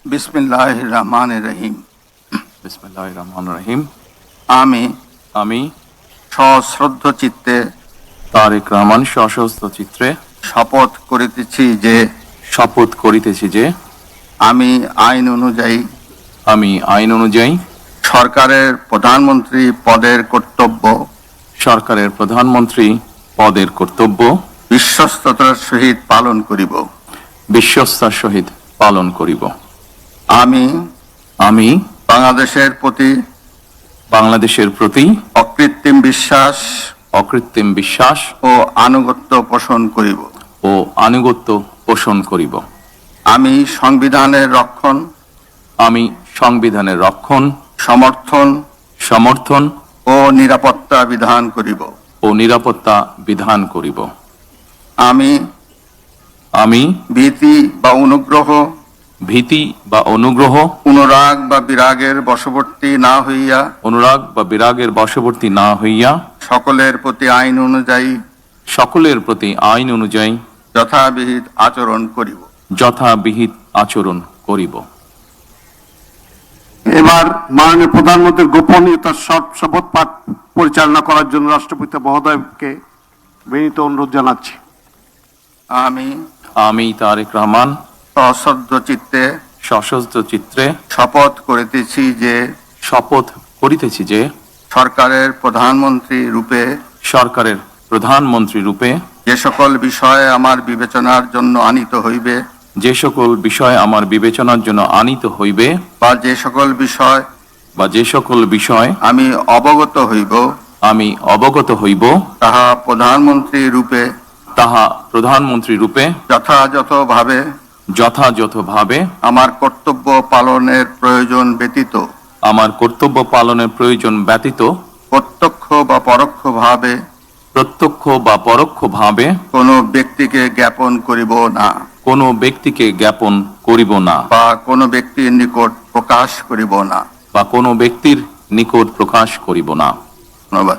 বিসমিল্লাহির রহমানির রহিম। বিসমিল্লাহির রহমানির রহিম। আমি সশ্রদ্ধ চিত্তে তারেক রহমান সশস্ত্র চিত্রে শপথ করিতেছি যে আমি আইন অনুযায়ী সরকারের প্রধানমন্ত্রী পদের কর্তব্য বিশ্বস্ততার সহিত পালন করিব। আমি বাংলাদেশের প্রতি অকৃত্রিম বিশ্বাস ও আনুগত্য পোষণ করিব। আমি সংবিধানের রক্ষণ সমর্থন ও নিরাপত্তা বিধান করিব। আমি ভীতি বা অনুগ্রহ অনুরাগ বা বিরাগের বশবর্তী না হইয়া সকলের প্রতি আইন অনুযায়ী যথাবিহিত আচরণ করিব। এবার মাননীয় প্রধানমন্ত্রীর গোপনীয়তার শপথ পাঠ পরিচালনা করার জন্য রাষ্ট্রপতি মহোদয়কে বিনীত অনুরোধ জানাচ্ছি। আমি তারেক রহমান সশ্রদ্ধ চিত্রে শপথ করিতেছি যে সরকারের প্রধানমন্ত্রী রূপে যে সকল বিষয় আমার বিবেচনার জন্য আনিত হইবে বা যে সকল বিষয় আমি অবগত হইব তাহা প্রধানমন্ত্রী রূপে যথাযথভাবে আমার কর্তব্য পালনের প্রয়োজন ব্যতীত প্রত্যক্ষ বা পরোক্ষভাবে কোনো ব্যক্তিকে জ্ঞাপন করিব না বা কোনো ব্যক্তির নিকট প্রকাশ করিব না। ধন্যবাদ।